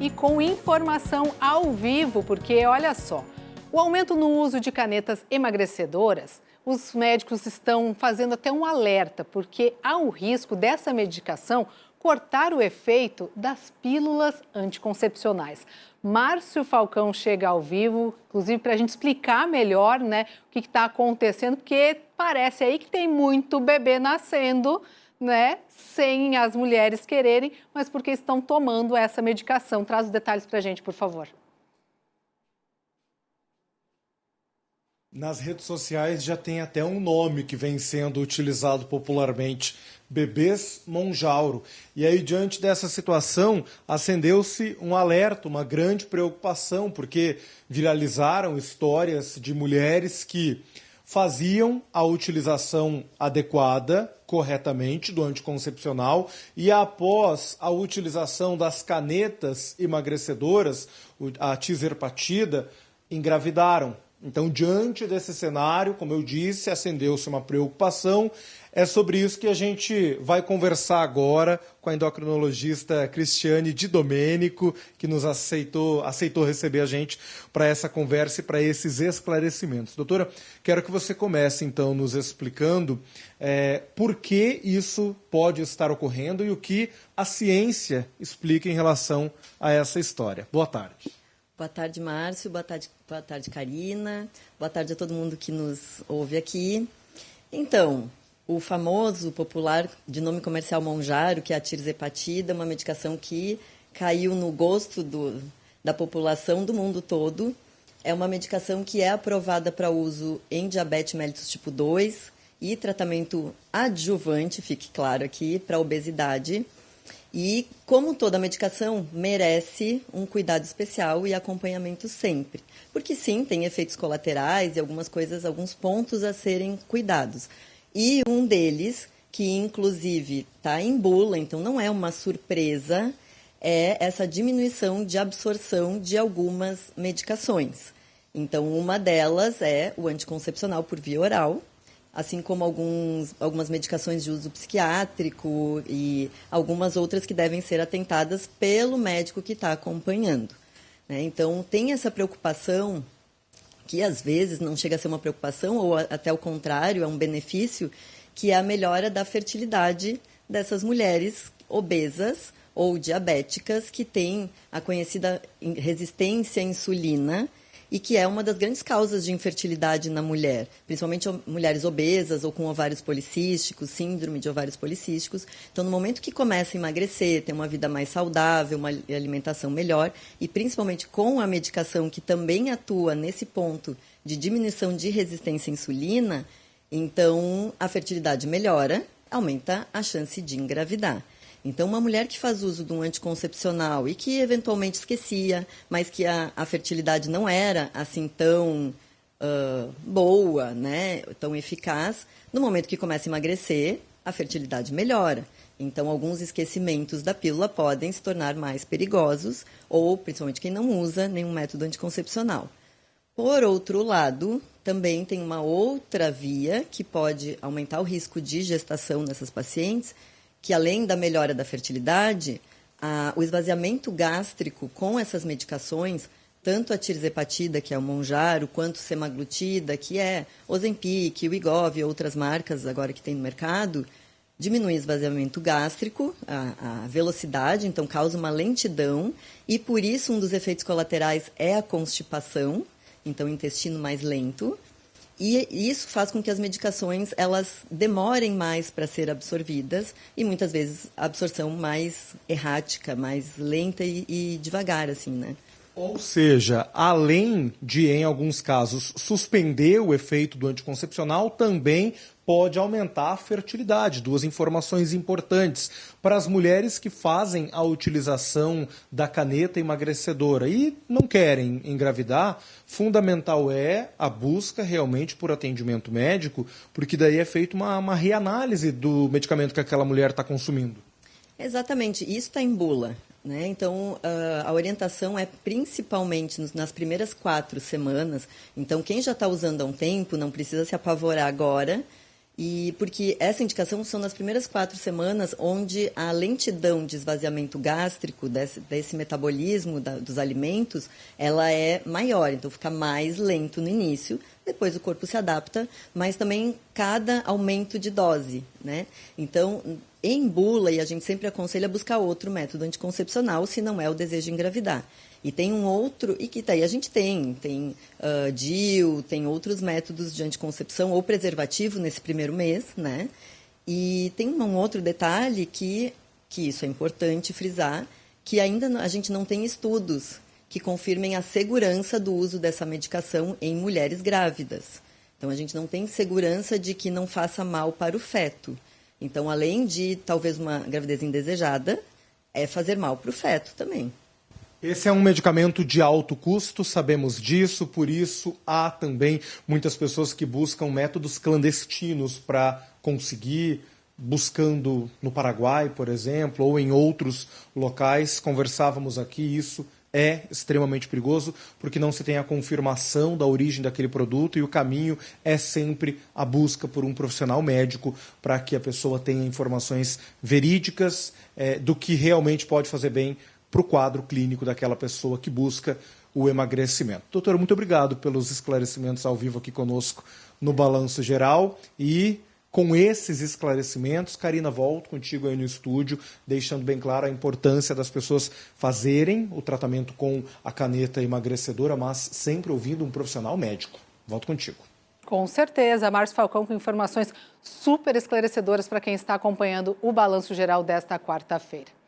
e com informação ao vivo, porque olha só, o aumento no uso de canetas emagrecedoras, os médicos estão fazendo até um alerta, porque há o risco dessa medicação cortar o efeito das pílulas anticoncepcionais. Márcio Falcão chega ao vivo, inclusive para a gente explicar melhor, né, o que está acontecendo, porque parece aí que tem muito bebê nascendo, né, sem as mulheres quererem, mas porque estão tomando essa medicação. Traz os detalhes para a gente, por favor. Nas redes sociais já tem até um nome que vem sendo utilizado popularmente, bebês Monjauro. E aí, diante dessa situação, acendeu-se um alerta, uma grande preocupação, porque viralizaram histórias de mulheres que faziam a utilização adequada, corretamente, do anticoncepcional e após a utilização das canetas emagrecedoras, a tizerpatida, engravidaram. Então, diante desse cenário, como eu disse, acendeu-se uma preocupação. É sobre isso que a gente vai conversar agora com a endocrinologista Cristiane Di Domenico, que nos aceitou receber a gente para essa conversa e para esses esclarecimentos. Doutora, quero que você comece, então, nos explicando por que isso pode estar ocorrendo e o que a ciência explica em relação a essa história. Boa tarde. Boa tarde, Márcio. Boa tarde, Karina. Boa tarde a todo mundo que nos ouve aqui. Então, o famoso, popular, de nome comercial Monjaro, que é a tirzepatida, uma medicação que caiu no gosto da população do mundo todo. É uma medicação que é aprovada para uso em diabetes mellitus tipo 2 e tratamento adjuvante, fique claro aqui, para obesidade. E, como toda medicação, merece um cuidado especial e acompanhamento sempre. Porque, sim, tem efeitos colaterais e algumas coisas, alguns pontos a serem cuidados. E um deles, que inclusive está em bula, então não é uma surpresa, é essa diminuição de absorção de algumas medicações. Então, uma delas é o anticoncepcional por via oral, assim como algumas medicações de uso psiquiátrico e algumas outras que devem ser atentadas pelo médico que está acompanhando, né? Então, tem essa preocupação, que às vezes não chega a ser uma preocupação, ou até o contrário, é um benefício, que é a melhora da fertilidade dessas mulheres obesas ou diabéticas que têm a conhecida resistência à insulina, e que é uma das grandes causas de infertilidade na mulher, principalmente mulheres obesas ou com ovários policísticos, síndrome de ovários policísticos. Então, no momento que começa a emagrecer, ter uma vida mais saudável, uma alimentação melhor, e principalmente com a medicação que também atua nesse ponto de diminuição de resistência à insulina, então a fertilidade melhora, aumenta a chance de engravidar. Então, uma mulher que faz uso de um anticoncepcional e que eventualmente esquecia, mas que a fertilidade não era assim tão boa, né, tão eficaz, no momento que começa a emagrecer, a fertilidade melhora. Então, alguns esquecimentos da pílula podem se tornar mais perigosos, ou principalmente quem não usa nenhum método anticoncepcional. Por outro lado, também tem uma outra via que pode aumentar o risco de gestação nessas pacientes, que além da melhora da fertilidade, o esvaziamento gástrico com essas medicações, tanto a tirzepatida, que é o Monjaro, quanto o semaglutida, que é Ozempic, o Wegovy e outras marcas agora que tem no mercado, diminui o esvaziamento gástrico, a velocidade, então causa uma lentidão, e por isso um dos efeitos colaterais é a constipação, então intestino mais lento. E isso faz com que as medicações elas demorem mais para ser absorvidas e muitas vezes a absorção mais errática, mais lenta e devagar, assim, né? Ou seja, além de, em alguns casos, suspender o efeito do anticoncepcional, também pode aumentar a fertilidade. Duas informações importantes para as mulheres que fazem a utilização da caneta emagrecedora e não querem engravidar. Fundamental é a busca realmente por atendimento médico, porque daí é feita uma reanálise do medicamento que aquela mulher está consumindo. Exatamente, isso está em bula, né? Então, a orientação é principalmente nas primeiras 4 semanas. Então, quem já está usando há um tempo não precisa se apavorar agora. E porque essa indicação são nas primeiras 4 semanas, onde a lentidão de esvaziamento gástrico, desse metabolismo dos alimentos, ela é maior, então fica mais lento no início, depois o corpo se adapta, mas também cada aumento de dose, né? Então, em bula, e a gente sempre aconselha buscar outro método anticoncepcional, se não é o desejo de engravidar. E tem um outro, e que daí a gente tem DIU, tem outros métodos de anticoncepção ou preservativo nesse primeiro mês, né? E tem um outro detalhe que isso é importante frisar, que ainda a gente não tem estudos que confirmem a segurança do uso dessa medicação em mulheres grávidas. Então, a gente não tem segurança de que não faça mal para o feto. Então, além de talvez uma gravidez indesejada, é fazer mal para o feto também. Esse é um medicamento de alto custo, sabemos disso, por isso há também muitas pessoas que buscam métodos clandestinos para conseguir, buscando no Paraguai, por exemplo, ou em outros locais. Conversávamos aqui, isso é extremamente perigoso, porque não se tem a confirmação da origem daquele produto e o caminho é sempre a busca por um profissional médico para que a pessoa tenha informações verídicas do que realmente pode fazer bem para o quadro clínico daquela pessoa que busca o emagrecimento. Doutora, muito obrigado pelos esclarecimentos ao vivo aqui conosco no Balanço Geral. E com esses esclarecimentos, Karina, volto contigo aí no estúdio, deixando bem claro a importância das pessoas fazerem o tratamento com a caneta emagrecedora, mas sempre ouvindo um profissional médico. Volto contigo. Com certeza. Márcio Falcão com informações super esclarecedoras para quem está acompanhando o Balanço Geral desta quarta-feira.